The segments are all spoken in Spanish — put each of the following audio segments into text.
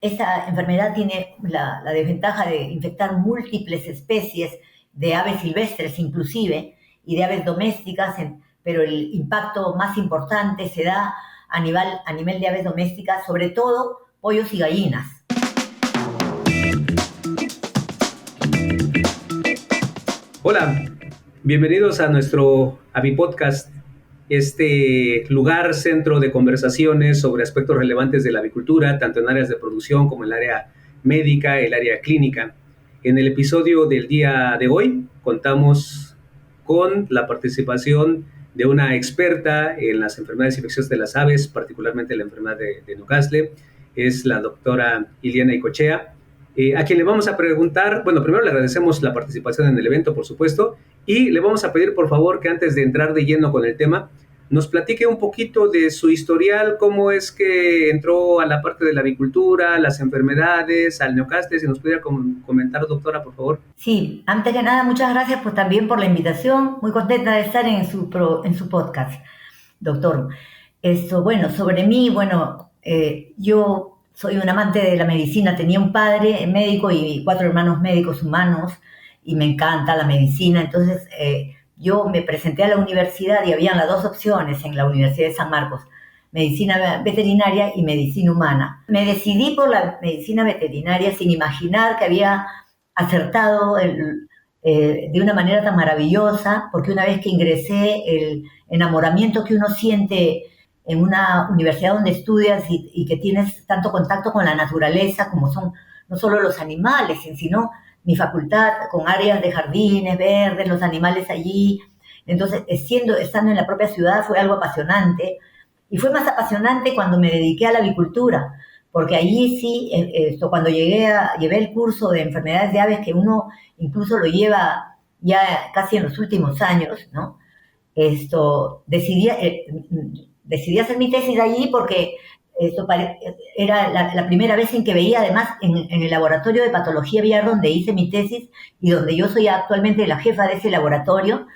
Esta enfermedad tiene la desventaja de infectar múltiples especies de aves silvestres inclusive y de aves domésticas, pero el impacto más importante se da a nivel de aves domésticas, sobre todo pollos y gallinas. Hola, bienvenidos a nuestro Avipodcast, este lugar, centro de conversaciones sobre aspectos relevantes de la avicultura, tanto en áreas de producción como en el área médica, el área clínica. En el episodio del día de hoy contamos con la participación de una experta en las enfermedades infecciosas de las aves, particularmente la enfermedad de Newcastle, es la doctora Iliana Icochea, a quien le vamos a preguntar, bueno, primero le agradecemos la participación en el evento, por supuesto, y le vamos a pedir, por favor, que antes de entrar de lleno con el tema, nos platique un poquito de su historial, cómo es que entró a la parte de la avicultura, las enfermedades, al Newcastle, si nos pudiera comentar, doctora, por favor. Sí, antes que nada, muchas gracias también por la invitación. Muy contenta de estar en su podcast, doctor. Bueno, sobre mí, yo soy un amante de la medicina. Tenía un padre médico y 4 hermanos médicos humanos y me encanta la medicina. Entonces, yo me presenté a la universidad y habían las dos opciones en la Universidad de San Marcos: medicina veterinaria y medicina humana. Me decidí por la medicina veterinaria sin imaginar que había acertado de una manera tan maravillosa, porque una vez que ingresé, el enamoramiento que uno siente en una universidad donde estudias y que tienes tanto contacto con la naturaleza, como son no solo los animales, sino mi facultad con áreas de jardines verdes, los animales allí. Entonces, estando en la propia ciudad fue algo apasionante, y fue más apasionante cuando me dediqué a la avicultura, porque allí sí, cuando llevé el curso de enfermedades de aves, que uno incluso lo lleva ya casi en los últimos años, ¿no? Decidí hacer mi tesis allí porque era la primera vez en que veía, además, en el laboratorio de patología aviar donde hice mi tesis y donde yo soy actualmente la jefa de ese laboratorio.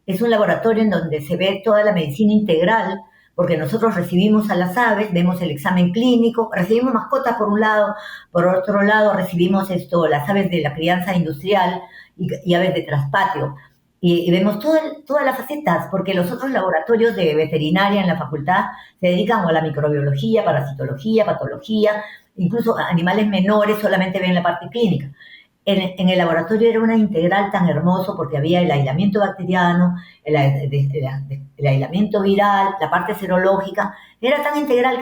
Es un laboratorio en donde se ve toda la medicina integral, porque nosotros recibimos a las aves, vemos el examen clínico, recibimos mascotas por un lado, por otro lado recibimos las aves de la crianza industrial y aves de traspatio. Y vemos todas las facetas, porque los otros laboratorios de veterinaria en la facultad se dedican a la microbiología, parasitología, patología, incluso animales menores solamente ven la parte clínica. En el laboratorio era una integral tan hermoso, porque había el aislamiento bacteriano, el aislamiento viral, la parte serológica. Era tan integral,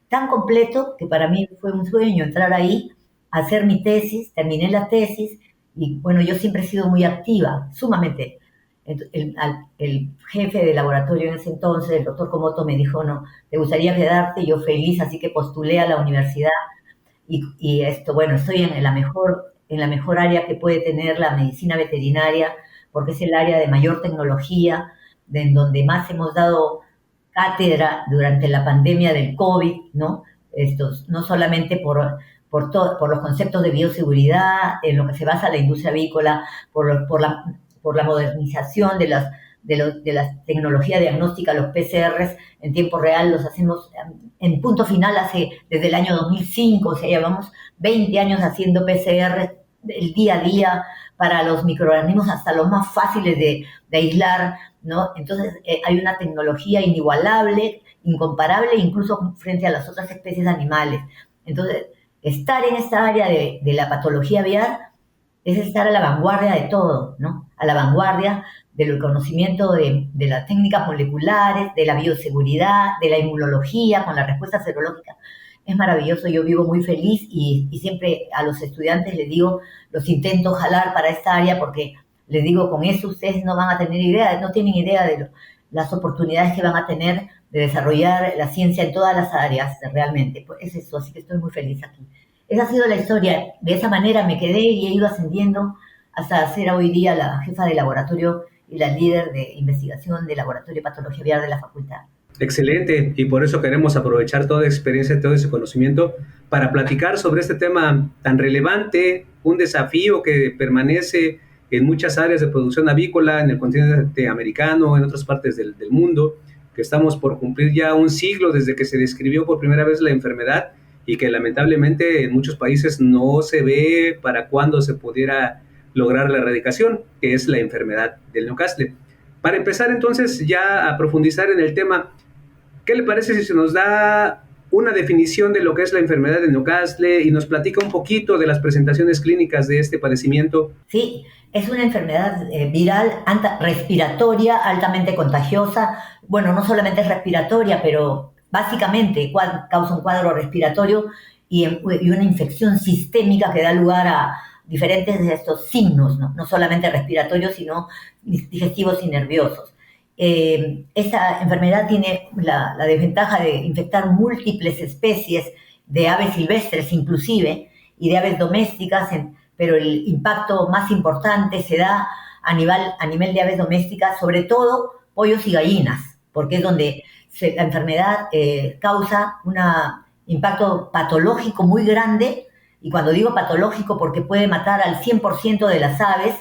tan completo, que para mí fue un sueño entrar ahí, hacer mi tesis. Terminé la tesis y bueno, yo siempre he sido muy activa, sumamente. El jefe de laboratorio en ese entonces, el doctor Komoto, me dijo: no, ¿te gustaría quedarte? Y yo feliz, así que postulé a la universidad bueno, estoy en la mejor área que puede tener la medicina veterinaria, porque es el área de mayor tecnología, en donde más hemos dado cátedra durante la pandemia del COVID, ¿no? No solamente por los conceptos de bioseguridad, en lo que se basa la industria avícola, por la modernización de la tecnología diagnóstica, los PCRs en tiempo real los hacemos en punto final desde el año 2005, o sea, llevamos 20 años haciendo PCR el día a día para los microorganismos, hasta los más fáciles de aislar, ¿no? Entonces, hay una tecnología inigualable, incomparable, incluso frente a las otras especies animales. Entonces, estar en esta área de la patología aviar es estar a la vanguardia de todo, ¿no? A la vanguardia del conocimiento de las técnicas moleculares, de la bioseguridad, de la inmunología con la respuesta serológica. Es maravilloso, yo vivo muy feliz y siempre a los estudiantes les digo, los intento jalar para esta área, porque les digo, con eso ustedes no van a tener idea, no tienen idea de las oportunidades que van a tener de desarrollar la ciencia en todas las áreas, realmente. Pues es eso, así que estoy muy feliz aquí. Esa ha sido la historia. De esa manera me quedé y he ido ascendiendo hasta ser hoy día la jefa de laboratorio y la líder de investigación del laboratorio de patología aviar de la facultad. Excelente, y por eso queremos aprovechar toda experiencia, todo ese conocimiento para platicar sobre este tema tan relevante, un desafío que permanece en muchas áreas de producción avícola, en el continente americano, en otras partes del mundo, que estamos por cumplir ya un siglo desde que se describió por primera vez la enfermedad, y que lamentablemente en muchos países no se ve para cuándo se pudiera lograr la erradicación, que es la enfermedad del Newcastle. Para empezar entonces ya a profundizar en el tema, ¿qué le parece si se nos da una definición de lo que es la enfermedad de Newcastle y nos platica un poquito de las presentaciones clínicas de este padecimiento? Sí, es una enfermedad viral respiratoria altamente contagiosa. Bueno, no solamente es respiratoria, pero básicamente causa un cuadro respiratorio y una infección sistémica que da lugar a diferentes de estos signos, ¿no? No solamente respiratorios, sino digestivos y nerviosos. Esta enfermedad tiene la desventaja de infectar múltiples especies de aves silvestres inclusive y de aves domésticas, pero el impacto más importante se da a nivel de aves domésticas, sobre todo pollos y gallinas, porque es donde la enfermedad causa un impacto patológico muy grande, y cuando digo patológico porque puede matar al 100% de las aves.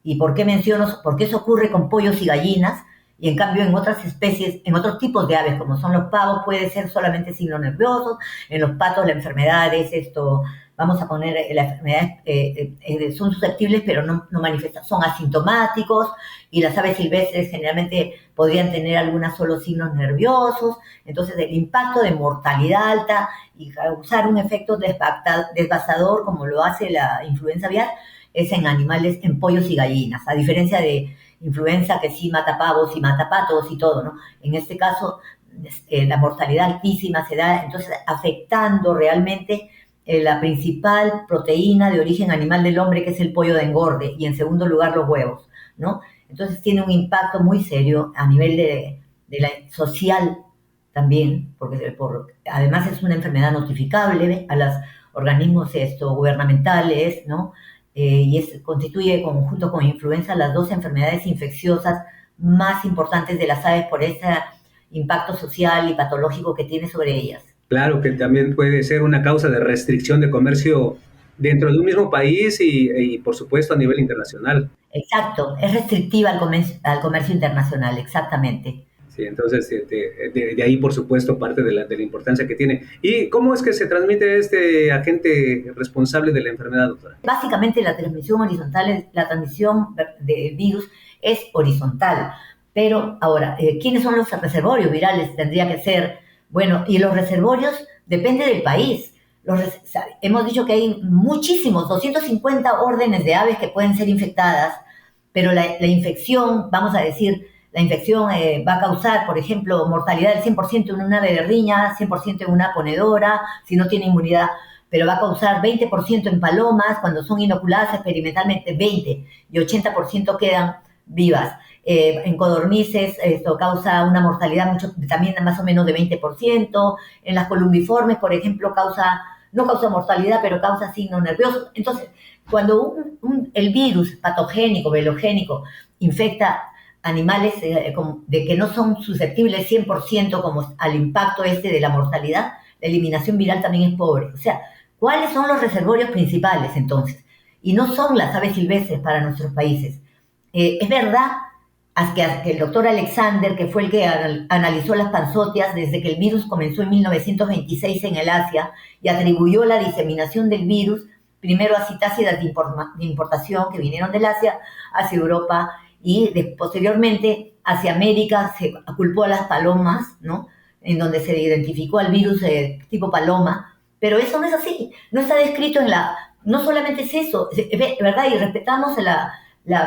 ¿Y por qué menciono? Porque eso ocurre con pollos y gallinas, y en cambio en otras especies, en otros tipos de aves, como son los pavos, puede ser solamente signos nerviosos. En los patos la enfermedad es esto, vamos a poner, las enfermedades son susceptibles, pero no manifiestan, son asintomáticos, y las aves silvestres generalmente podrían tener algunos solo signos nerviosos. Entonces el impacto de mortalidad alta y causar un efecto devastador como lo hace la influenza aviar es en animales, en pollos y gallinas, a diferencia de influenza que sí mata pavos y mata patos y todo, ¿no? En este caso, la mortalidad altísima se da entonces afectando realmente la principal proteína de origen animal del hombre, que es el pollo de engorde, y en segundo lugar los huevos, ¿no? Entonces tiene un impacto muy serio a nivel de la social también, porque además es una enfermedad notificable a los organismos gubernamentales, ¿no? Constituye, junto con influenza, las dos enfermedades infecciosas más importantes de las aves por ese impacto social y patológico que tiene sobre ellas. Claro que también puede ser una causa de restricción de comercio dentro de un mismo país y por supuesto a nivel internacional. Exacto, es restrictiva al comercio internacional, exactamente. Sí, entonces de ahí por supuesto parte de la importancia que tiene. ¿Y cómo es que se transmite este agente responsable de la enfermedad, doctora? Básicamente la transmisión horizontal, la transmisión del virus es horizontal, pero ahora, ¿quiénes son los reservorios virales? Tendría que ser, bueno, y los reservorios depende del país. Hemos dicho que hay muchísimos, 250 órdenes de aves que pueden ser infectadas, pero la infección, vamos a decir, la infección va a causar, por ejemplo, mortalidad del 100% en un ave de riña, 100% en una ponedora, si no tiene inmunidad, pero va a causar 20% en palomas, cuando son inoculadas experimentalmente 20%, y 80% quedan vivas. En codornices esto causa una mortalidad también más o menos de 20%, en las columbiformes, por ejemplo, no causa mortalidad, pero causa signos nerviosos. Entonces, cuando el virus patogénico, velogénico, infecta animales de que no son susceptibles 100% como al impacto de la mortalidad, la eliminación viral también es pobre. O sea, ¿cuáles son los reservorios principales entonces? Y no son las aves silvestres para nuestros países. Es verdad que el doctor Alexander, que fue el que analizó las panzotias desde que el virus comenzó en 1926 en el Asia y atribuyó la diseminación del virus primero a citácidas de importación que vinieron del Asia hacia Europa, y posteriormente hacia América se culpó a las palomas, ¿no? En donde se identificó al virus tipo paloma, pero eso no es así, no está descrito no solamente es eso, ¿verdad? Y respetamos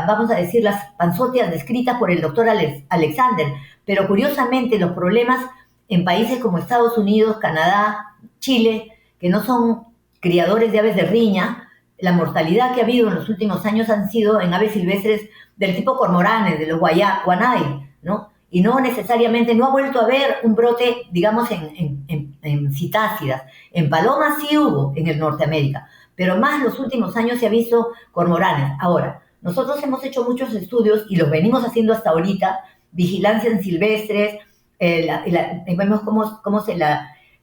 vamos a decir, las panzotias descritas por el doctor Alexander, pero curiosamente los problemas en países como Estados Unidos, Canadá, Chile, que no son criadores de aves de riña, la mortalidad que ha habido en los últimos años han sido en aves silvestres del tipo cormoranes, de los guanay, ¿no? Y no necesariamente, no ha vuelto a haber un brote, digamos, en citácidas. En palomas sí hubo en el Norteamérica, pero más los últimos años se ha visto cormoranes. Ahora, nosotros hemos hecho muchos estudios y los venimos haciendo hasta ahorita, vigilancia en silvestres, vemos cómo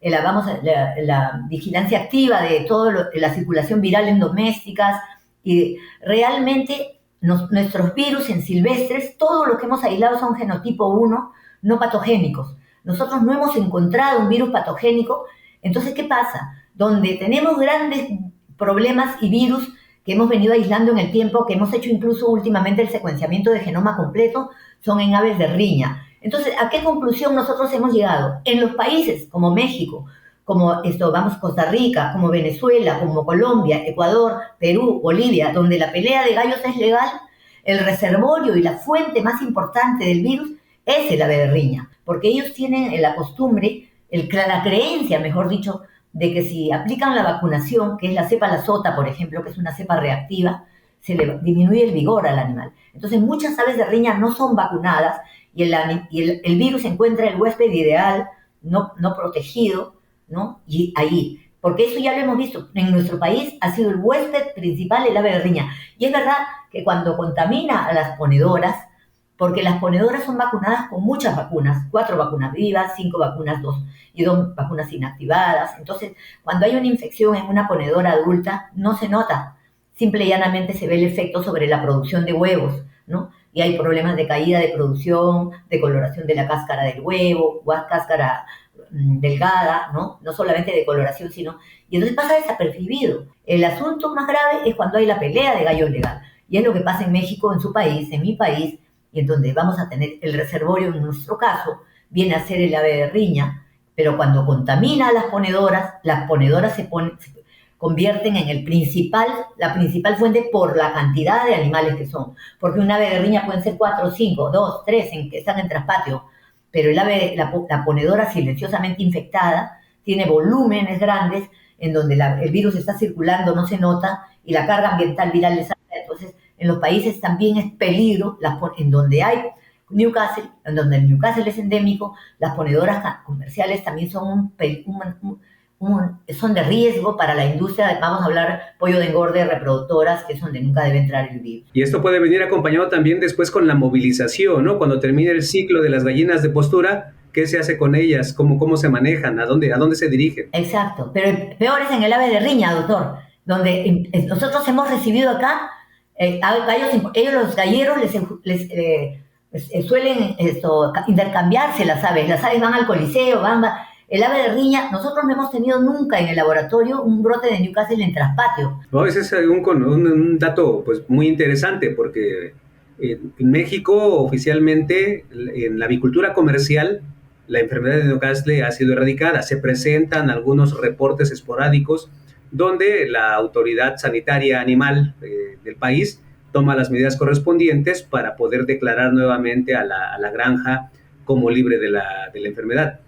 la vigilancia activa de toda la circulación viral en domésticas, y realmente nuestros virus en silvestres, todos los que hemos aislado son genotipo 1, no patogénicos. Nosotros no hemos encontrado un virus patogénico. Entonces, ¿qué pasa? donde tenemos grandes problemas y virus que hemos venido aislando en el tiempo, que hemos hecho incluso últimamente el secuenciamiento de genoma completo, son en aves de riña. Entonces, ¿a qué conclusión nosotros hemos llegado? En los países como México, como Costa Rica, como Venezuela, como Colombia, Ecuador, Perú, Bolivia, donde la pelea de gallos es legal, el reservorio y la fuente más importante del virus es el ave de riña, porque ellos tienen la costumbre, la creencia, mejor dicho, de que si aplican la vacunación, que es la cepa la sota, por ejemplo, que es una cepa reactiva, se le disminuye el vigor al animal. Entonces, muchas aves de riña no son vacunadas y el virus encuentra el huésped ideal, no protegido, ¿no? Y ahí, porque eso ya lo hemos visto, en nuestro país ha sido el huésped principal el ave de riña. Y es verdad que cuando contamina a las ponedoras, porque las ponedoras son vacunadas con muchas vacunas, 4 vacunas vivas, 5 vacunas, 2 vacunas inactivadas. Entonces, cuando hay una infección en una ponedora adulta, no se nota. Simple y llanamente se ve el efecto sobre la producción de huevos, ¿no? Y hay problemas de caída de producción, de coloración de la cáscara del huevo, o cáscara delgada, ¿no? No solamente de coloración, sino... Y entonces pasa desapercibido. El asunto más grave es cuando hay la pelea de gallos legal. Y es lo que pasa en México, en su país, en mi país, y en donde vamos a tener el reservorio, en nuestro caso, viene a ser el ave de riña, pero cuando contamina a las ponedoras se convierten en la principal fuente por la cantidad de animales que son. Porque un ave de riña pueden ser 4, 5, 2, 3 que están en traspatio, pero la ponedora silenciosamente infectada tiene volúmenes grandes en donde el virus está circulando, no se nota, y la carga ambiental viral les alta. Entonces, en los países también es peligro, en donde hay Newcastle, en donde el Newcastle es endémico, las ponedoras comerciales también son son de riesgo para la industria. Vamos a hablar pollo de engorde, reproductoras, que es donde nunca debe entrar el virus. Y esto puede venir acompañado también después con la movilización, ¿no? Cuando termine el ciclo de las gallinas de postura, ¿qué se hace con ellas? ¿Cómo se manejan? ¿A dónde se dirigen? Exacto, pero peor es en el ave de riña, doctor, donde nosotros hemos recibido acá ellos los galleros suelen intercambiarse las aves van al coliseo, el ave de riña, nosotros no hemos tenido nunca en el laboratorio un brote de Newcastle en traspatio. No, ese es un dato pues muy interesante, porque en México oficialmente en la avicultura comercial la enfermedad de Newcastle ha sido erradicada. Se presentan algunos reportes esporádicos donde la autoridad sanitaria animal del país toma las medidas correspondientes para poder declarar nuevamente a la granja como libre de la enfermedad.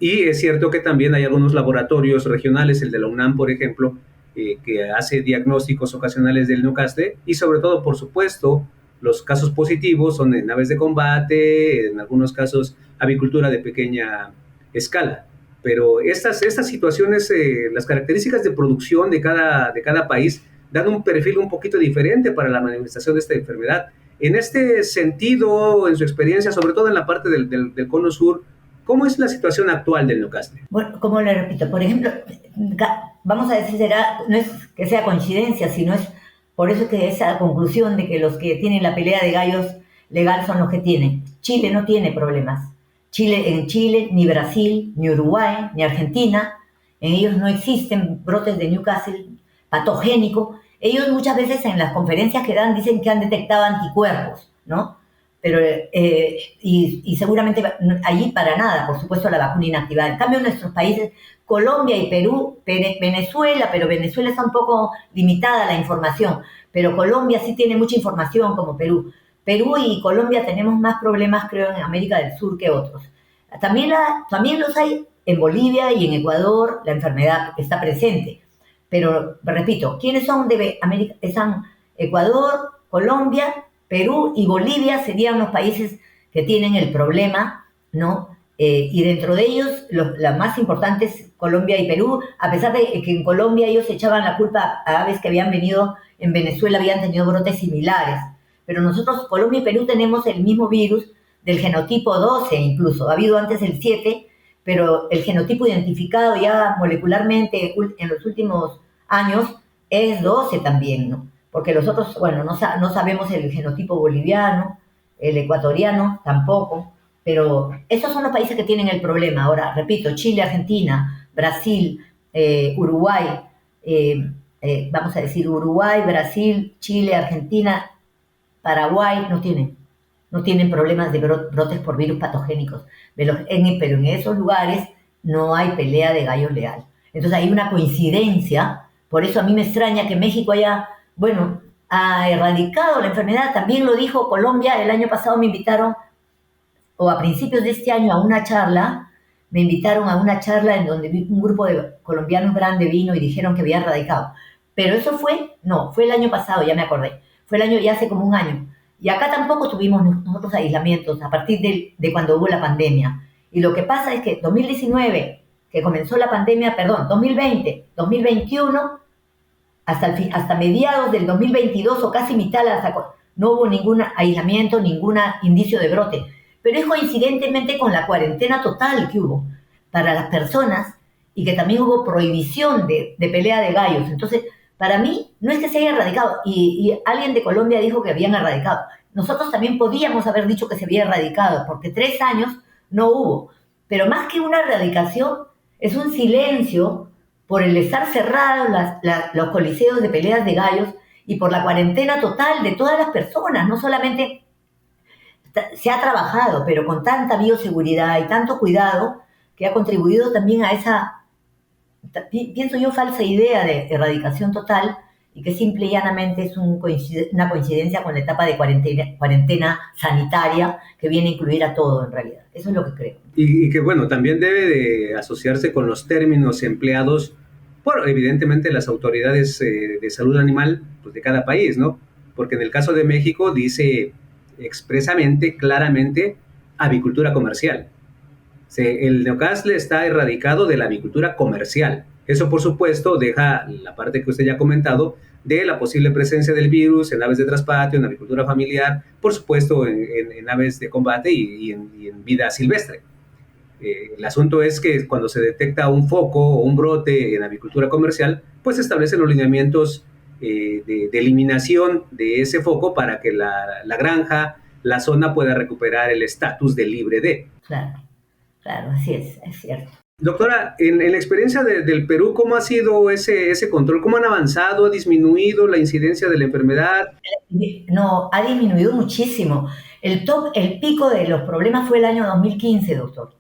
Y es cierto que también hay algunos laboratorios regionales, el de la UNAM, por ejemplo, que hace diagnósticos ocasionales del Newcastle, y sobre todo, por supuesto, los casos positivos son en aves de combate, en algunos casos avicultura de pequeña escala. Pero estas situaciones, las características de producción de cada país dan un perfil un poquito diferente para la manifestación de esta enfermedad. En este sentido, en su experiencia, sobre todo en la parte del cono sur, ¿cómo es la situación actual del Newcastle? Bueno, como le repito, por ejemplo, vamos a decir, no es que sea coincidencia, sino es por eso que esa conclusión de que los que tienen la pelea de gallos legal son los que tienen. Chile no tiene problemas. En Chile, ni Brasil, ni Uruguay, ni Argentina, en ellos no existen brotes de Newcastle patogénico. Ellos muchas veces en las conferencias que dan dicen que han detectado anticuerpos, ¿no? Pero, y seguramente allí para nada, por supuesto, la vacuna inactivada. En cambio, en nuestros países, Colombia y Perú, Venezuela, pero Venezuela está un poco limitada la información, pero Colombia sí tiene mucha información, como Perú. Perú y Colombia tenemos más problemas, creo, en América del Sur que otros. También los hay en Bolivia y en Ecuador, la enfermedad está presente. Pero, repito, ¿quiénes son de América? Están Ecuador, Colombia, Perú y Bolivia serían los países que tienen el problema, ¿no? Y dentro de ellos, las más importantes, Colombia y Perú, a pesar de que en Colombia ellos echaban la culpa a aves que habían venido en Venezuela, habían tenido brotes similares. Pero nosotros, Colombia y Perú, tenemos el mismo virus del genotipo 12 incluso. Ha habido antes el 7, pero el genotipo identificado ya molecularmente en los últimos años es 12 también, ¿no? Porque los otros, bueno, no sabemos el genotipo boliviano, el ecuatoriano tampoco, pero esos son los países que tienen el problema. Ahora, repito, Chile, Argentina, Brasil, Uruguay, vamos a decir Uruguay, Brasil, Chile, Argentina, Paraguay, no tienen problemas de brotes por virus patogénicos, pero en esos lugares no hay pelea de gallos leal. Entonces hay una coincidencia, por eso a mí me extraña que México haya, bueno, ha erradicado la enfermedad. También lo dijo Colombia, el año pasado me invitaron, o a principios de este año, a una charla, me invitaron a una charla en donde un grupo de colombianos grande vino y dijeron que había erradicado. Pero eso fue el año pasado, ya me acordé, fue el año, ya hace como un año. Y acá tampoco tuvimos nosotros aislamientos a partir de cuando hubo la pandemia. Y lo que pasa es que 2019, que comenzó la pandemia, perdón, 2020, 2021, hasta mediados del 2022 o casi mitad, no hubo ningún aislamiento, ningún indicio de brote. Pero es coincidentemente con la cuarentena total que hubo para las personas y que también hubo prohibición de pelea de gallos. Entonces, para mí, no es que se haya erradicado, y alguien de Colombia dijo que habían erradicado. Nosotros también podíamos haber dicho que se había erradicado, porque 3 años no hubo. Pero más que una erradicación, es un silencio por el estar cerrados los coliseos de peleas de gallos y por la cuarentena total de todas las personas. No solamente se ha trabajado, pero con tanta bioseguridad y tanto cuidado, que ha contribuido también a esa, pienso yo, falsa idea de erradicación total, y que simple y llanamente es una coincidencia con la etapa de cuarentena sanitaria que viene a incluir a todo en realidad. Eso es lo que creo. Y que bueno, también debe de asociarse con los términos empleados por evidentemente las autoridades de salud animal, pues, de cada país, ¿no? Porque en el caso de México dice expresamente, claramente, avicultura comercial. El neocastle está erradicado de la avicultura comercial. Eso, por supuesto, deja la parte que usted ya ha comentado de la posible presencia del virus en aves de traspatio, en avicultura familiar, por supuesto, en aves de combate y en vida silvestre. El asunto es que cuando se detecta un foco o un brote en avicultura comercial, pues se establecen los lineamientos de eliminación de ese foco para que la granja, la zona pueda recuperar el estatus de libre de. Claro, así es cierto. Doctora, en la experiencia del Perú, ¿cómo ha sido ese control? ¿Cómo han avanzado? ¿Ha disminuido la incidencia de la enfermedad? No, ha disminuido muchísimo. El pico de los problemas fue el año 2015, doctor.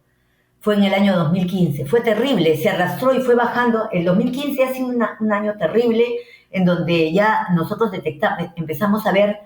Fue en el año 2015. Fue terrible, se arrastró y fue bajando. El 2015 ha sido un año terrible en donde ya nosotros empezamos a ver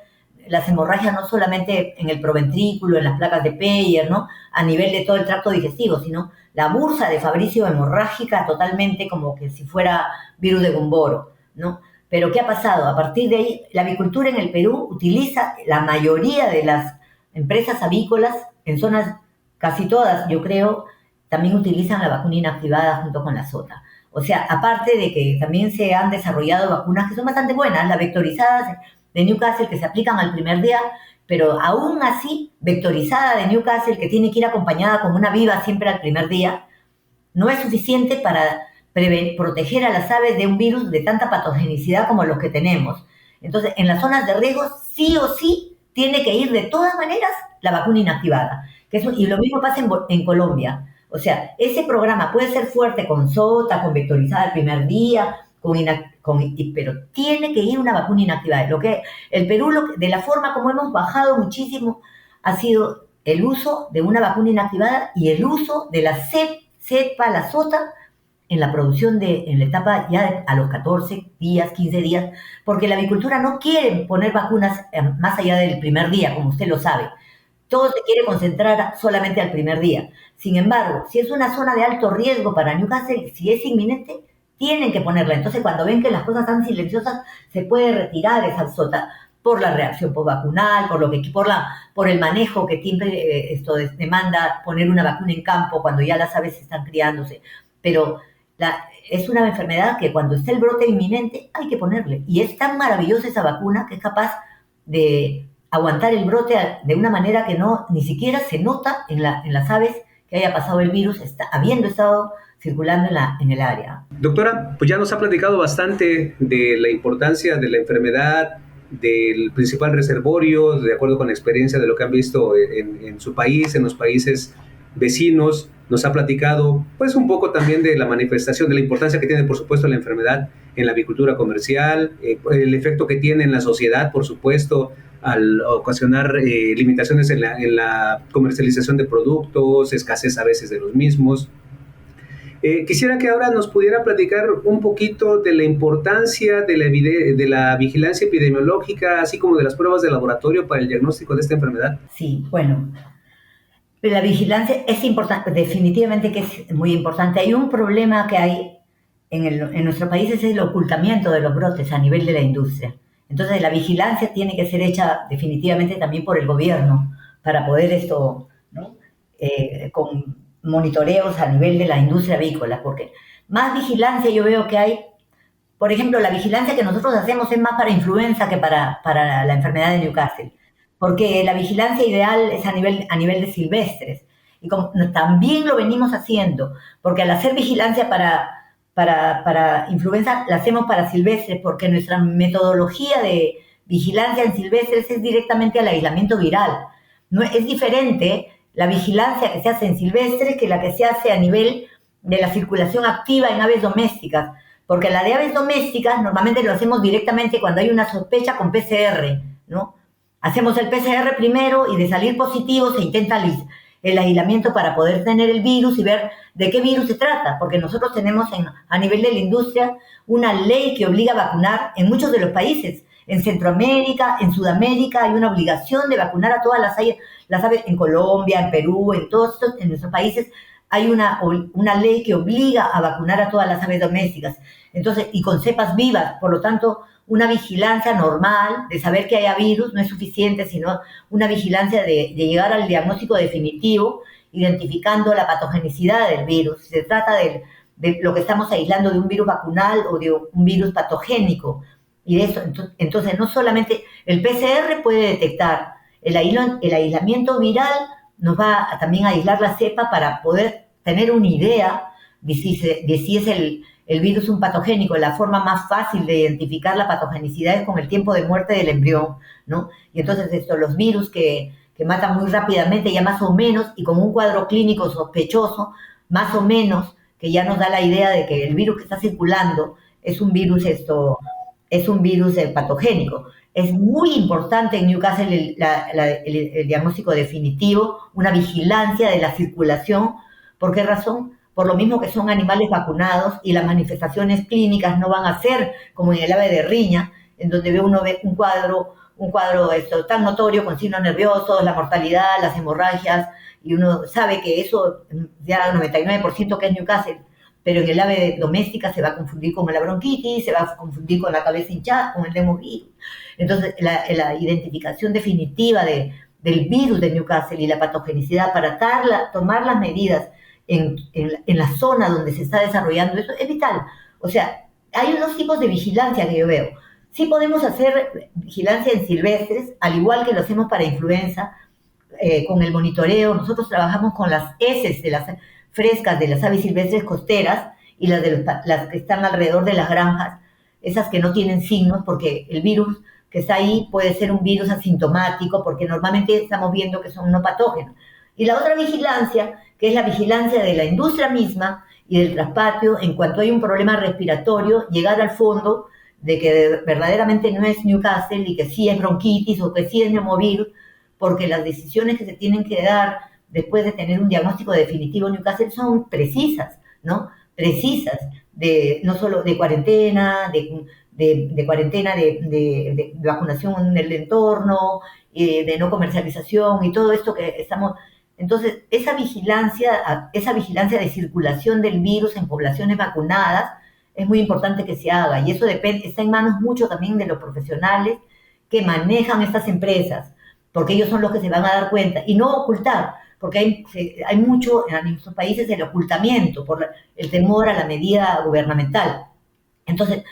las hemorragias no solamente en el proventrículo, en las placas de Peyer, ¿no? A nivel de todo el tracto digestivo, sino la bursa de Fabricio hemorrágica totalmente como que si fuera virus de Gumboro, ¿no? Pero ¿qué ha pasado? A partir de ahí, la avicultura en el Perú utiliza, la mayoría de las empresas avícolas, en zonas, casi todas, yo creo, también utilizan la vacuna inactivada junto con la sota. O sea, aparte de que también se han desarrollado vacunas que son bastante buenas, las vectorizadas de Newcastle, que se aplican al primer día, pero aún así, vectorizada de Newcastle, que tiene que ir acompañada con una viva siempre al primer día, no es suficiente para proteger a las aves de un virus de tanta patogenicidad como los que tenemos. Entonces, en las zonas de riesgo, sí o sí, tiene que ir de todas maneras la vacuna inactivada. Y lo mismo pasa en Colombia. O sea, ese programa puede ser fuerte con sota, con vectorizada el primer día, pero tiene que ir una vacuna inactivada. El Perú, de la forma como hemos bajado muchísimo, ha sido el uso de una vacuna inactivada y el uso de la cepa, la sota, en la producción en la etapa ya a los 14 días, 15 días, porque la avicultura no quiere poner vacunas más allá del primer día, como usted lo sabe. Todo se quiere concentrar solamente al primer día. Sin embargo, si es una zona de alto riesgo para Newcastle, si es inminente, tienen que ponerla. Entonces, cuando ven que las cosas están silenciosas, se puede retirar esa sota por la reacción postvacunal, por el manejo que siempre demanda poner una vacuna en campo cuando ya las aves están criándose. Pero es una enfermedad que cuando está el brote inminente hay que ponerle. Y es tan maravillosa esa vacuna que es capaz de aguantar el brote de una manera que ni siquiera se nota en las aves que haya pasado el virus, habiendo estado circulando en el área. Doctora, pues ya nos ha platicado bastante de la importancia de la enfermedad, del principal reservorio, de acuerdo con la experiencia de lo que han visto en su país, en los países vecinos, nos ha platicado pues un poco también de la manifestación, de la importancia que tiene por supuesto la enfermedad en la avicultura comercial, el efecto que tiene en la sociedad por supuesto al ocasionar limitaciones en la comercialización de productos, escasez a veces de los mismos. Quisiera que ahora nos pudiera platicar un poquito de la importancia de la vigilancia epidemiológica, así como de las pruebas de laboratorio para el diagnóstico de esta enfermedad. Sí, bueno, la vigilancia es importante, definitivamente que es muy importante. Hay un problema que hay en nuestro país, es el ocultamiento de los brotes a nivel de la industria. Entonces la vigilancia tiene que ser hecha definitivamente también por el gobierno para poder esto, ¿no? Con monitoreos a nivel de la industria avícola, porque más vigilancia yo veo que hay. Por ejemplo, la vigilancia que nosotros hacemos es más para influenza que para la enfermedad de Newcastle, porque la vigilancia ideal es a nivel de silvestres. Y como también lo venimos haciendo, porque al hacer vigilancia para influenza, la hacemos para silvestres, porque nuestra metodología de vigilancia en silvestres es directamente al aislamiento viral. No, es diferente la vigilancia que se hace en silvestres que la que se hace a nivel de la circulación activa en aves domésticas, porque la de aves domésticas normalmente lo hacemos directamente cuando hay una sospecha con PCR, ¿no? Hacemos el PCR primero y de salir positivo se intenta el aislamiento para poder tener el virus y ver de qué virus se trata, porque nosotros tenemos a nivel de la industria una ley que obliga a vacunar en muchos de los países. En Centroamérica, en Sudamérica hay una obligación de vacunar a todas las aves, en Colombia, en Perú, en todos estos, en nuestros países hay una ley que obliga a vacunar a todas las aves domésticas. Entonces, y con cepas vivas, por lo tanto, una vigilancia normal de saber que haya virus no es suficiente, sino una vigilancia de llegar al diagnóstico definitivo, identificando la patogenicidad del virus. Si se trata de lo que estamos aislando de un virus vacunal o de un virus patogénico. Y de eso, entonces, no solamente el PCR puede detectar, el aislamiento viral nos va a también aislar la cepa para poder tener una idea de si es el virus un patogénico. La forma más fácil de identificar la patogenicidad es con el tiempo de muerte del embrión, ¿no? Y entonces los virus que matan muy rápidamente, ya más o menos, y con un cuadro clínico sospechoso, más o menos, que ya nos da la idea de que el virus que está circulando es un virus patogénico. Es muy importante en Newcastle el diagnóstico definitivo, una vigilancia de la circulación. ¿Por qué razón? Por lo mismo que son animales vacunados y las manifestaciones clínicas no van a ser como en el ave de riña, en donde uno ve un cuadro tan notorio con signos nerviosos, la mortalidad, las hemorragias, y uno sabe que eso ya 99% que es Newcastle, pero en el ave doméstica se va a confundir con la bronquitis, se va a confundir con la cabeza hinchada, con el demovirus. Entonces, la identificación definitiva del virus de Newcastle y la patogenicidad para tomar las medidas en la zona donde se está desarrollando eso es vital. O sea, hay unos tipos de vigilancia que yo veo. Sí podemos hacer vigilancia en silvestres, al igual que lo hacemos para influenza, con el monitoreo. Nosotros trabajamos con las heces de las frescas de las aves silvestres costeras y las que están alrededor de las granjas, esas que no tienen signos, porque el virus que está ahí puede ser un virus asintomático, porque normalmente estamos viendo que son no patógenos. Y la otra vigilancia, que es la vigilancia de la industria misma y del traspatio, en cuanto hay un problema respiratorio, llegar al fondo de que verdaderamente no es Newcastle y que sí es bronquitis o que sí es neumovirus, porque las decisiones que se tienen que dar después de tener un diagnóstico definitivo en Newcastle son precisas, ¿no? Precisas, no solo de cuarentena, de cuarentena, de vacunación en el entorno, de no comercialización y todo esto que estamos. Entonces, esa vigilancia de circulación del virus en poblaciones vacunadas es muy importante que se haga, y eso está en manos mucho también de los profesionales que manejan estas empresas, porque ellos son los que se van a dar cuenta, y no ocultar, porque hay mucho en nuestros países el ocultamiento por el temor a la medida gubernamental. Entonces,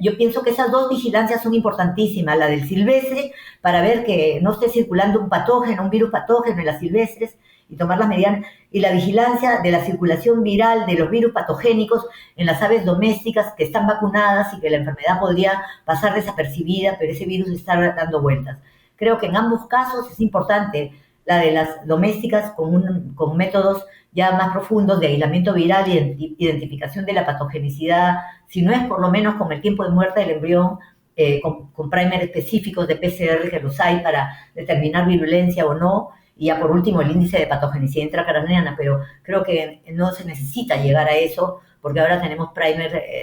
yo pienso que esas dos vigilancias son importantísimas, la del silvestre, para ver que no esté circulando un patógeno, un virus patógeno en las silvestres, y tomar las medidas, y la vigilancia de la circulación viral de los virus patogénicos en las aves domésticas que están vacunadas y que la enfermedad podría pasar desapercibida, pero ese virus está dando vueltas. Creo que en ambos casos es importante la de las domésticas con métodos ya más profundos de aislamiento viral y identificación de la patogenicidad, si no es por lo menos con el tiempo de muerte del embrión, con primer específicos de PCR que los hay para determinar virulencia o no, y ya por último el índice de patogenicidad intracraneana, pero creo que no se necesita llegar a eso, porque ahora tenemos primer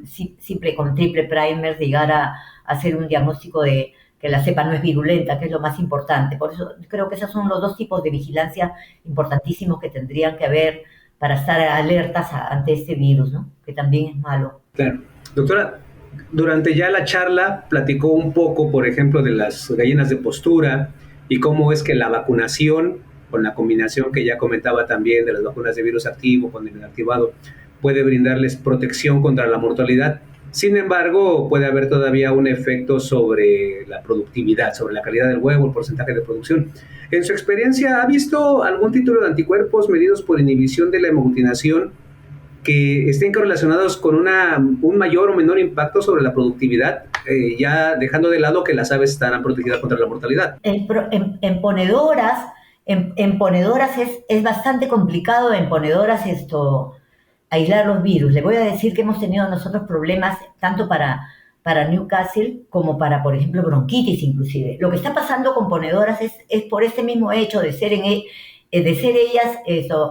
simple con triple primer, llegar a hacer un diagnóstico de que la cepa no es virulenta, que es lo más importante. Por eso creo que esos son los dos tipos de vigilancia importantísimos que tendrían que haber para estar alertas ante este virus, ¿no? Que también es malo. Claro. Doctora, durante ya la charla platicó un poco, por ejemplo, de las gallinas de postura y cómo es que la vacunación, con la combinación que ya comentaba también de las vacunas de virus activo con el inactivado, puede brindarles protección contra la mortalidad. Sin embargo, puede haber todavía un efecto sobre la productividad, sobre la calidad del huevo, el porcentaje de producción. En su experiencia, ¿ha visto algún título de anticuerpos medidos por inhibición de la hemoglutinación que estén correlacionados con un mayor o menor impacto sobre la productividad, ya dejando de lado que las aves estarán protegidas contra la mortalidad? En ponedoras es bastante complicado en ponedoras aislar los virus. Le voy a decir que hemos tenido nosotros problemas tanto para Newcastle como para, por ejemplo, bronquitis inclusive. Lo que está pasando con ponedoras es por este mismo hecho de ser ellas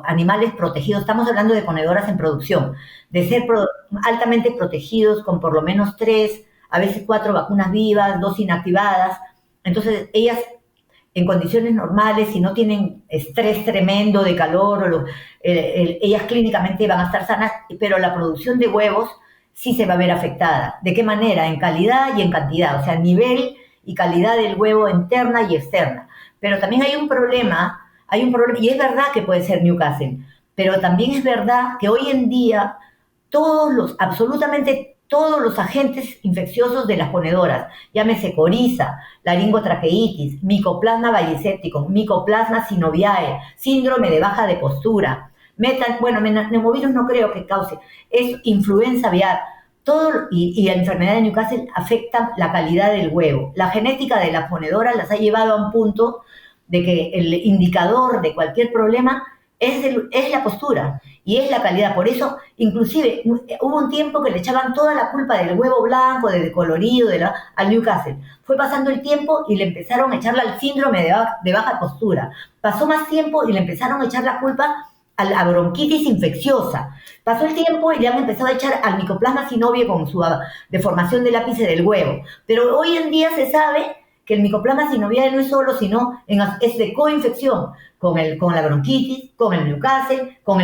animales protegidos. Estamos hablando de ponedoras en producción, de ser altamente protegidos con por lo menos 3, a veces 4 vacunas vivas, 2 inactivadas. Entonces, ellas en condiciones normales, si no tienen estrés tremendo de calor, ellas clínicamente van a estar sanas, pero la producción de huevos sí se va a ver afectada. ¿De qué manera? En calidad y en cantidad, o sea, nivel y calidad del huevo interna y externa. Pero también hay un problema, y es verdad que puede ser Newcastle, pero también es verdad que hoy en día absolutamente todos los agentes infecciosos de las ponedoras, llámese coriza, laringotraqueitis, Mycoplasma bayesepticum, Mycoplasma synoviae, síndrome de baja de postura, neumovirus no creo que cause, es influenza aviar, y la enfermedad de Newcastle afecta la calidad del huevo. La genética de las ponedoras las ha llevado a un punto de que el indicador de cualquier problema es la postura y es la calidad. Por eso, inclusive, hubo un tiempo que le echaban toda la culpa del huevo blanco, del colorido, al Newcastle. Fue pasando el tiempo y le empezaron a echarle al síndrome de baja postura. Pasó más tiempo y le empezaron a echar la culpa a la bronquitis infecciosa. Pasó el tiempo y le han empezado a echar al Mycoplasma synoviae con su deformación del ápice del huevo. Pero hoy en día se sabe que el Mycoplasma synoviae no es solo, sino es de coinfección con la bronquitis, con el Newcastle, con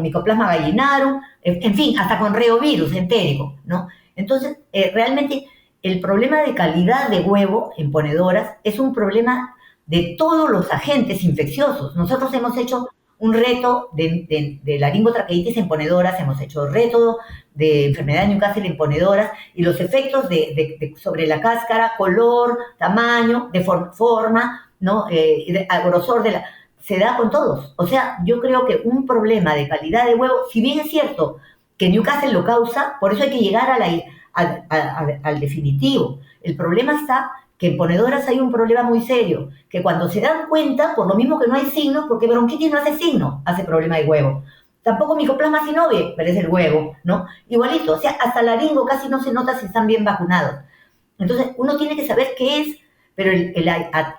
Mycoplasma gallinarum, en fin, hasta con reovirus entérico, ¿no? Entonces, realmente, el problema de calidad de huevo en ponedoras es un problema de todos los agentes infecciosos. Nosotros hemos hecho un reto de laringotraqueitis en ponedoras, hemos hecho reto de enfermedad de Newcastle en ponedoras, y los efectos sobre la cáscara, color, tamaño, de forma, ¿no? Grosor se da con todos. O sea, yo creo que un problema de calidad de huevo, si bien es cierto que Newcastle lo causa, por eso hay que llegar al definitivo. El problema está que en ponedoras hay un problema muy serio, que cuando se dan cuenta, por lo mismo que no hay signos, porque bronquitis no hace signo, hace problema de huevo. Tampoco Mycoplasma synoviae, pero es el huevo, ¿no? Igualito, o sea, hasta laringo casi no se nota si están bien vacunados. Entonces, uno tiene que saber qué es, pero el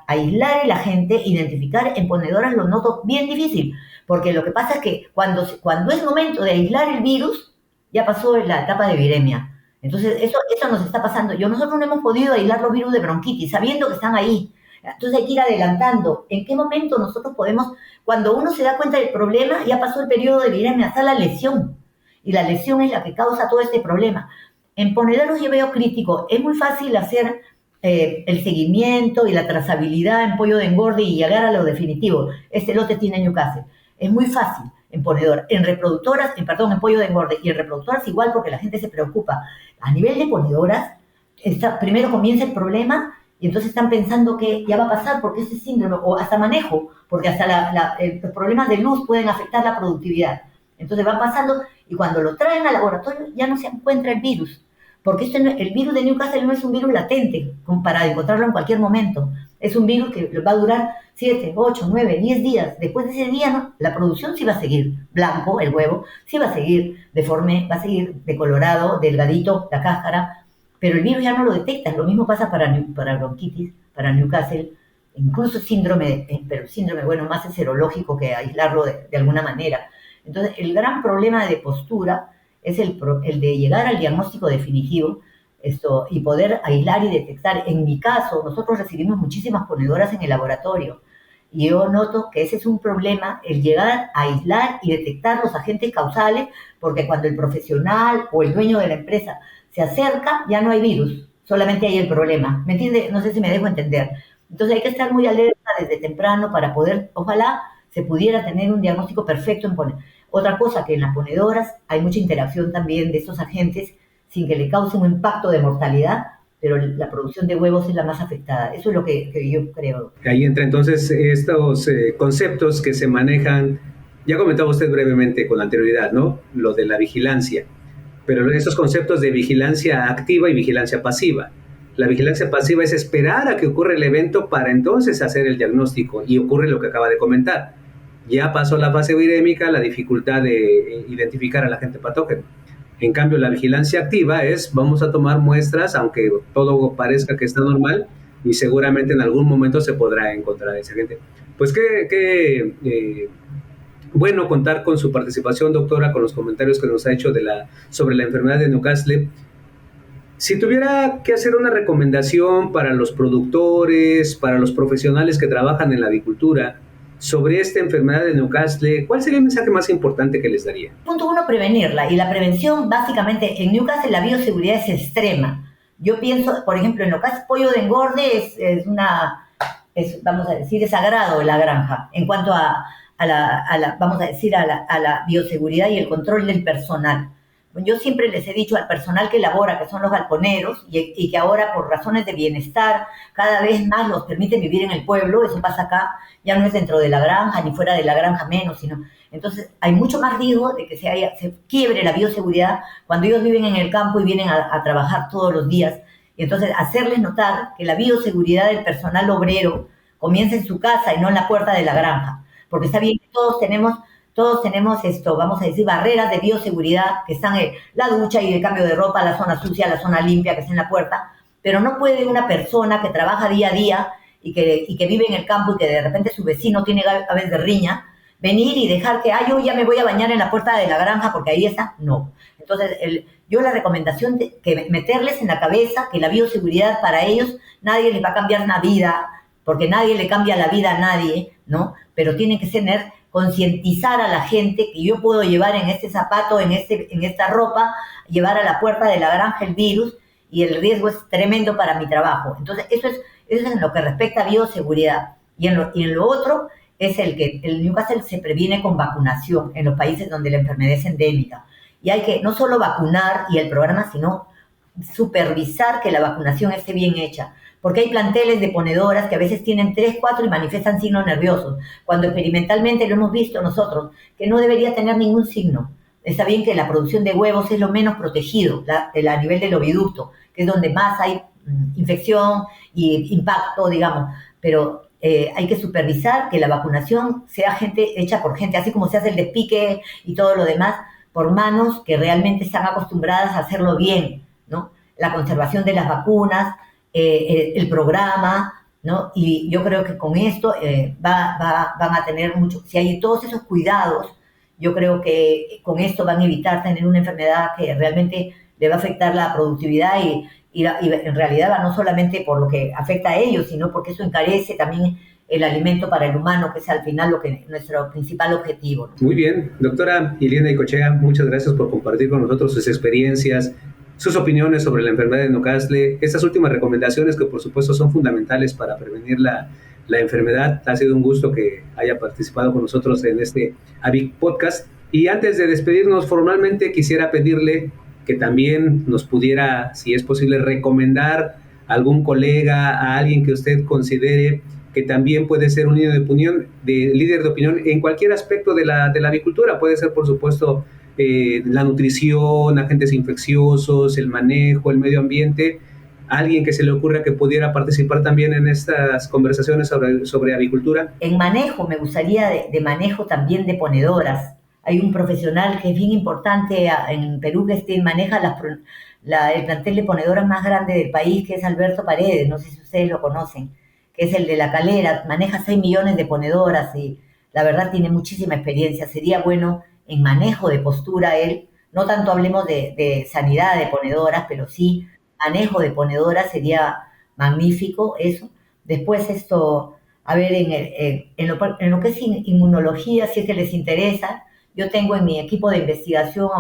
aislar el agente, identificar en ponedoras lo noto bien difícil, porque lo que pasa es que cuando es momento de aislar el virus, ya pasó la etapa de viremia. Entonces, eso nos está pasando. Nosotros no hemos podido aislar los virus de bronquitis, sabiendo que están ahí. Entonces hay que ir adelantando. ¿En qué momento nosotros podemos, cuando uno se da cuenta del problema, ya pasó el periodo de viremia, está la lesión? Y la lesión es la que causa todo este problema. En ponedoras yo veo crítico. Es muy fácil hacer el seguimiento y la trazabilidad en pollo de engorde y llegar a lo definitivo. Este lote tiene Newcastle. Es muy fácil. En ponedor, en pollo de engorde y en reproductoras igual, porque la gente se preocupa. A nivel de ponedoras, primero comienza el problema y entonces están pensando que ya va a pasar porque ese síndrome, o hasta manejo, porque hasta los problemas de luz pueden afectar la productividad. Entonces van pasando y cuando lo traen al laboratorio ya no se encuentra el virus, porque el virus de Newcastle no es un virus latente para encontrarlo en cualquier momento. Es un virus que va a durar 7, 8, 9, 10 días. Después de ese día, ¿no? La producción sí va a seguir blanco, el huevo, sí va a seguir deforme, va a seguir decolorado, delgadito, la cáscara, pero el virus ya no lo detecta. Lo mismo pasa para bronquitis, para Newcastle, incluso síndrome, pero síndrome, bueno, más es serológico que aislarlo de alguna manera. Entonces, el gran problema de postura es el de llegar al diagnóstico definitivo y poder aislar y detectar. En mi caso, nosotros recibimos muchísimas ponedoras en el laboratorio y yo noto que ese es un problema, el llegar a aislar y detectar los agentes causales, porque cuando el profesional o el dueño de la empresa se acerca, ya no hay virus, solamente hay el problema. ¿Me entiende? No sé si me dejo entender. Entonces hay que estar muy alerta desde temprano para poder, ojalá se pudiera tener un diagnóstico perfecto en poner. Otra cosa, que en las ponedoras hay mucha interacción también de estos agentes sin que le cause un impacto de mortalidad, pero la producción de huevos es la más afectada. Eso es lo que yo creo. Ahí entra entonces estos conceptos que se manejan, ya comentaba usted brevemente con anterioridad, ¿no? Lo de la vigilancia, pero estos conceptos de vigilancia activa y vigilancia pasiva. La vigilancia pasiva es esperar a que ocurra el evento para entonces hacer el diagnóstico, y ocurre lo que acaba de comentar. Ya pasó la fase virémica, la dificultad de identificar al agente patógeno. En cambio, la vigilancia activa es, vamos a tomar muestras, aunque todo parezca que está normal, y seguramente en algún momento se podrá encontrar ese agente. Pues qué bueno contar con su participación, doctora, con los comentarios que nos ha hecho sobre la enfermedad de Newcastle. Si tuviera que hacer una recomendación para los productores, para los profesionales que trabajan en la avicultura, sobre esta enfermedad de Newcastle, ¿cuál sería el mensaje más importante que les daría? Punto uno, prevenirla. Y la prevención, básicamente, en Newcastle la bioseguridad es extrema. Yo pienso, por ejemplo, en lo que es pollo de engorde, vamos a decir, es sagrado la granja. En cuanto a la bioseguridad y el control del personal. Yo siempre les he dicho al personal que labora, que son los galponeros, y que ahora por razones de bienestar cada vez más los permiten vivir en el pueblo. Eso pasa acá, ya no es dentro de la granja ni fuera de la granja menos, sino entonces hay mucho más riesgo de que se quiebre la bioseguridad cuando ellos viven en el campo y vienen a trabajar todos los días. Y entonces hacerles notar que la bioseguridad del personal obrero comienza en su casa y no en la puerta de la granja, porque está bien que todos tenemos vamos a decir, barreras de bioseguridad, que están la ducha y el cambio de ropa, la zona sucia, la zona limpia que está en la puerta, pero no puede una persona que trabaja día a día y que vive en el campo y que de repente su vecino tiene aves de riña, venir y dejar que, yo ya me voy a bañar en la puerta de la granja porque ahí está. No. Entonces, yo la recomendación de que meterles en la cabeza que la bioseguridad para ellos, nadie les va a cambiar la vida, porque nadie le cambia la vida a nadie, ¿no? Pero tienen que concientizar a la gente que yo puedo llevar en este zapato, en esta ropa, llevar a la puerta de la granja el virus, y el riesgo es tremendo para mi trabajo. Entonces, eso es en lo que respecta a bioseguridad. Y en lo otro es el Newcastle se previene con vacunación en los países donde la enfermedad es endémica. Y hay que no solo vacunar y el programa, sino supervisar que la vacunación esté bien hecha. Porque hay planteles de ponedoras que a veces tienen 3, 4 y manifiestan signos nerviosos, cuando experimentalmente lo hemos visto nosotros, que no debería tener ningún signo. Está bien que la producción de huevos es lo menos protegido, a nivel del oviducto, que es donde más hay infección y impacto, digamos, pero hay que supervisar que la vacunación sea hecha por gente, así como se hace el despique y todo lo demás, por manos que realmente están acostumbradas a hacerlo bien, ¿no? La conservación de las vacunas, el programa, ¿no? Y yo creo que con esto van a tener mucho, si hay todos esos cuidados, yo creo que con esto van a evitar tener una enfermedad que realmente le va a afectar la productividad y en realidad va no solamente por lo que afecta a ellos, sino porque eso encarece también el alimento para el humano, que es al final nuestro principal objetivo, ¿no? Muy bien, doctora Iliana Icochea, muchas gracias por compartir con nosotros sus experiencias, sus opiniones sobre la enfermedad de Newcastle, estas últimas recomendaciones que por supuesto son fundamentales para prevenir la enfermedad. Ha sido un gusto que haya participado con nosotros en este AVIC Podcast. Y antes de despedirnos formalmente, quisiera pedirle que también nos pudiera, si es posible, recomendar a algún colega, a alguien que usted considere que también puede ser un líder de opinión en cualquier aspecto de la avicultura. Puede ser, por supuesto, la nutrición, agentes infecciosos, el manejo, el medio ambiente, alguien que se le ocurra que pudiera participar también en estas conversaciones sobre avicultura? En manejo, me gustaría de manejo también de ponedoras. Hay un profesional que es bien importante en Perú que maneja el plantel de ponedoras más grande del país, que es Alberto Paredes, no sé si ustedes lo conocen, que es el de La Calera, maneja 6 millones de ponedoras y la verdad tiene muchísima experiencia. Sería bueno en manejo de postura él, no tanto hablemos de sanidad de ponedoras, pero sí manejo de ponedoras sería magnífico eso. Después a ver, en lo que es inmunología, si es que les interesa, yo tengo en mi equipo de investigación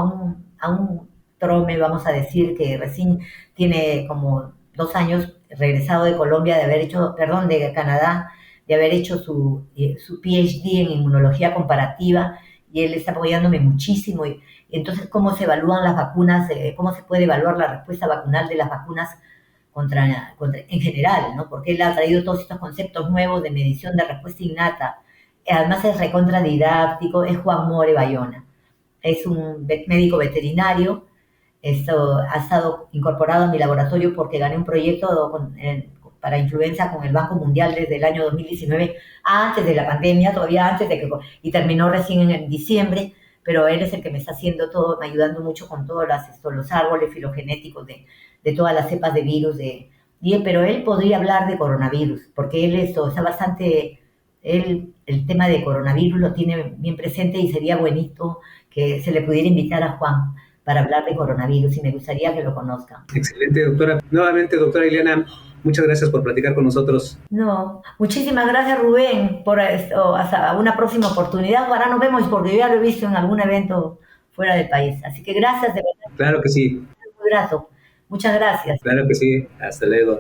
a un trome, vamos a decir, que recién tiene como 2 años regresado de Colombia, perdón, de Canadá, de haber hecho su PhD en inmunología comparativa, y él está apoyándome muchísimo. Y entonces, ¿cómo se evalúan las vacunas? ¿Cómo se puede evaluar la respuesta vacunal de las vacunas en general, ¿no? Porque él ha traído todos estos conceptos nuevos de medición de respuesta innata. Además es recontra didáctico, es Juan More Bayona. Es un médico veterinario. Esto ha estado incorporado a mi laboratorio porque gané un proyecto para influenza con el Banco Mundial desde el año 2019, antes de la pandemia, todavía antes y terminó recién en diciembre, pero él es el que me está haciendo todo, me ayudando mucho con todos los árboles filogenéticos de todas las cepas de virus. Pero él podría hablar de coronavirus, porque él está bastante, el tema de coronavirus lo tiene bien presente y sería bonito que se le pudiera invitar a Juan para hablar de coronavirus y me gustaría que lo conozcan. Excelente, doctora. Nuevamente, doctora Ileana, muchas gracias por platicar con nosotros. No, muchísimas gracias Rubén por esto. Hasta una próxima oportunidad. Ahora nos vemos porque yo ya lo he visto en algún evento fuera del país. Así que gracias, de verdad. Claro que sí. Muy grato. Muchas gracias. Claro que sí. Hasta luego.